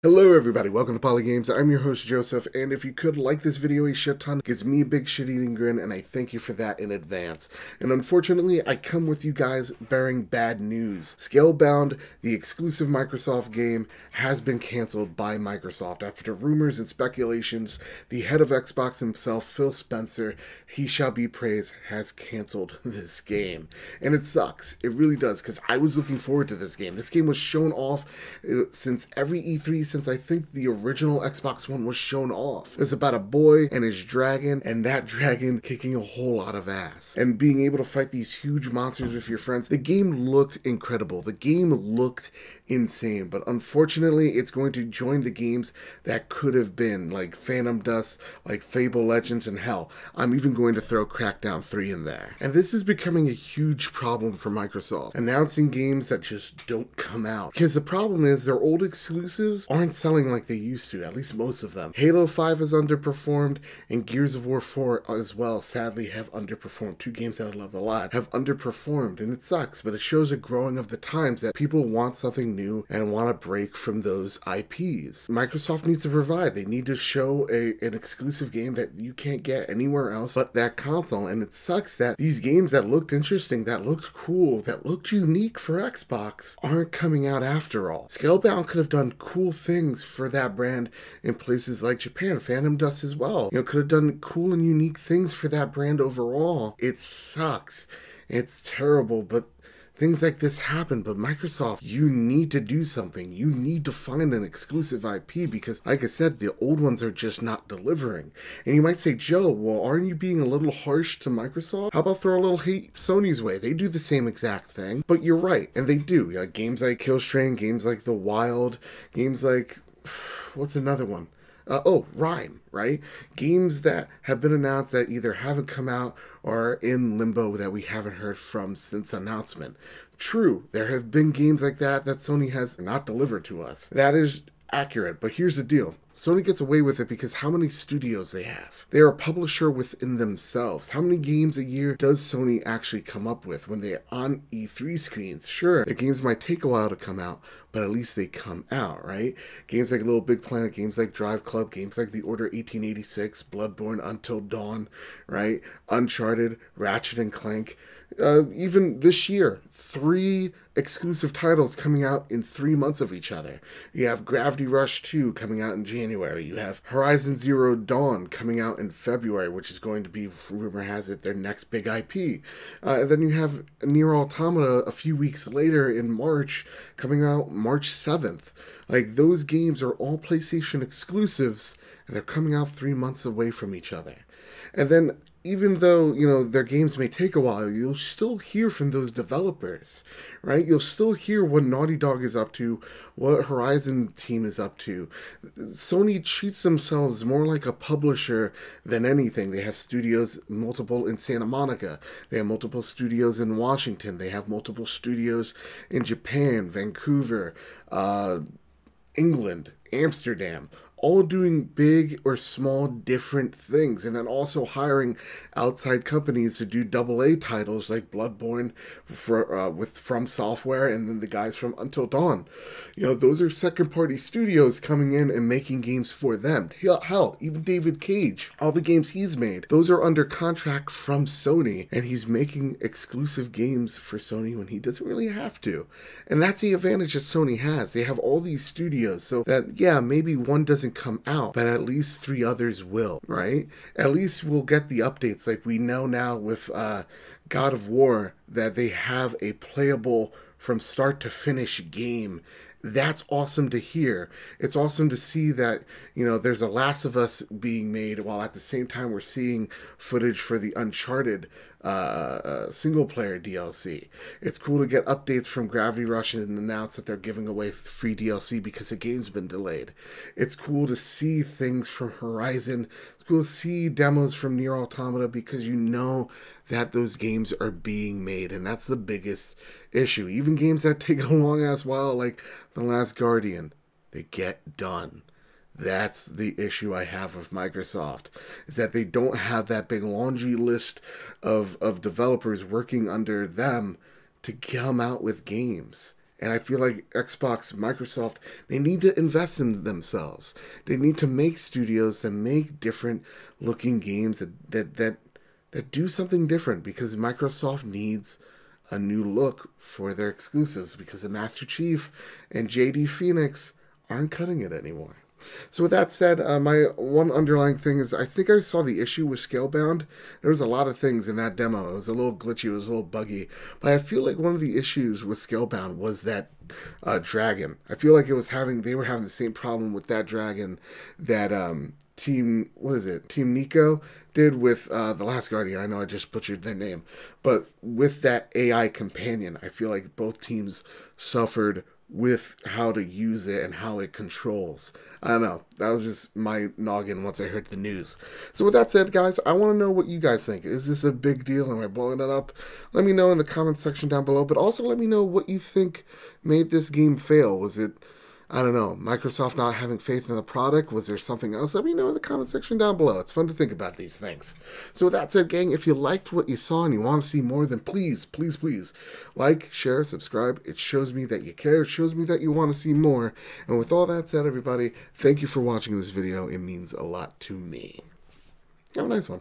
Hello everybody, welcome to Poly Games. I'm your host Joseph, and if you could like this video a shit ton, it gives me a big shit-eating grin, and I thank you for that in advance. And unfortunately, I come with you guys bearing bad news. Scalebound, the exclusive Microsoft game, has been cancelled by Microsoft. After rumors and speculations, the head of Xbox himself, Phil Spencer, he shall be praised, has cancelled this game. And it sucks. It really does, because I was looking forward to this game. This game was shown off since every E3, since I think the original Xbox One was shown off. It's about a boy and his dragon, and that dragon kicking a whole lot of ass. And being able to fight these huge monsters with your friends. The game looked incredible. The game looked insane, but unfortunately it's going to join the games that could have been, like Phantom Dust, like Fable Legends, and hell, I'm even going to throw Crackdown 3 in there. And this is becoming a huge problem for Microsoft, announcing games that just don't come out. Because the problem is their old exclusives aren't selling like they used to, at least most of them. Halo 5 has underperformed, and Gears of War 4 as well, sadly, have underperformed. Two games that I love a lot have underperformed, and it sucks, but it shows a growing of the times that people want something new and want to break from those IPs. Microsoft needs to provide. They need to show an exclusive game that you can't get anywhere else but that console, and it sucks that these games that looked interesting, that looked cool, that looked unique for Xbox aren't coming out after all. Scalebound could have done cool things for that brand in places like Japan. Phantom Dust as well. You know, could have done cool and unique things for that brand overall. It sucks. It's terrible, but things like this happen. But Microsoft, you need to do something. You need to find an exclusive IP because, like I said, the old ones are just not delivering. And you might say, Joe, well, aren't you being a little harsh to Microsoft? How about throw a little hate Sony's way? They do the same exact thing. But you're right, and they do. Like games like Killstrain, games like The Wild, games like, what's another one? Rhyme, right? Games that have been announced that either haven't come out or are in limbo that we haven't heard from since announcement. True, there have been games like that Sony has not delivered to us. That is accurate, but here's the deal. Sony gets away with it because how many studios they have. They are a publisher within themselves. How many games a year does Sony actually come up with when they're on E3 screens? Sure, their games might take a while to come out, but at least they come out, right? Games like Little Big Planet, games like Drive Club, games like The Order 1886, Bloodborne, Until Dawn, right? Uncharted, Ratchet and Clank. Even this year, 3 exclusive titles coming out in 3 months of each other. You have Gravity Rush 2 coming out in January. You have Horizon Zero Dawn coming out in February, which is going to be, rumor has it, their next big IP. And then you have Nier Automata a few weeks later in March, coming out March 7th. Like, those games are all PlayStation exclusives, and they're coming out 3 months away from each other. And then, even though, you know, their games may take a while, you'll still hear from those developers, right? You'll still hear what Naughty Dog is up to, what Horizon team is up to. Sony treats themselves more like a publisher than anything. They have studios, multiple in Santa Monica. They have multiple studios in Washington. They have multiple studios in Japan, Vancouver, England, Amsterdam, all doing big or small different things, and then also hiring outside companies to do AA titles like Bloodborne with From Software, and then the guys from Until Dawn. You know, those are second party studios coming in and making games for them. Hell, even David Cage, all the games he's made, those are under contract from Sony, and he's making exclusive games for Sony when he doesn't really have to. And that's the advantage that Sony has. They have all these studios, so that, yeah, maybe one doesn't come out, but at least 3 others will, right? At least we'll get the updates like we know now with God of War, that they have a playable from start to finish game. That's awesome to hear. It's awesome to see that, you know, there's a Last of Us being made while at the same time we're seeing footage for the Uncharted single-player DLC. It's cool to get updates from Gravity Rush and announce that they're giving away free DLC because the game's been delayed. It's cool to see things from Horizon. It's cool to see demos from Nier Automata because you know that those games are being made, and that's the biggest issue. Even games that take a long-ass while, like The Last Guardian, they get done. That's the issue I have with Microsoft, is that they don't have that big laundry list of developers working under them to come out with games. And I feel like Xbox, Microsoft, they need to invest in themselves. They need to make studios that make different looking games that do something different, because Microsoft needs a new look for their exclusives, because the Master Chief and JD Phoenix aren't cutting it anymore. So with that said, my one underlying thing is, I think I saw the issue with Scalebound. There was a lot of things in that demo. It was a little glitchy, it was a little buggy. But I feel like one of the issues with Scalebound was that dragon. I feel like they were having the same problem with that dragon that Team Nico did with The Last Guardian. I know I just butchered their name. But with that AI companion, I feel like both teams suffered with how to use it and how it controls. I don't know. That was just my noggin once I heard the news. So with that said, guys, I want to know what you guys think. Is this a big deal? Am I blowing it up? Let me know in the comments section down below. But also let me know what you think made this game fail. Was it, I don't know, Microsoft not having faith in the product? Was there something else? Let me know in the comment section down below. It's fun to think about these things. So with that said, gang, if you liked what you saw and you want to see more, then please, please, please like, share, subscribe. It shows me that you care. It shows me that you want to see more. And with all that said, everybody, thank you for watching this video. It means a lot to me. Have a nice one.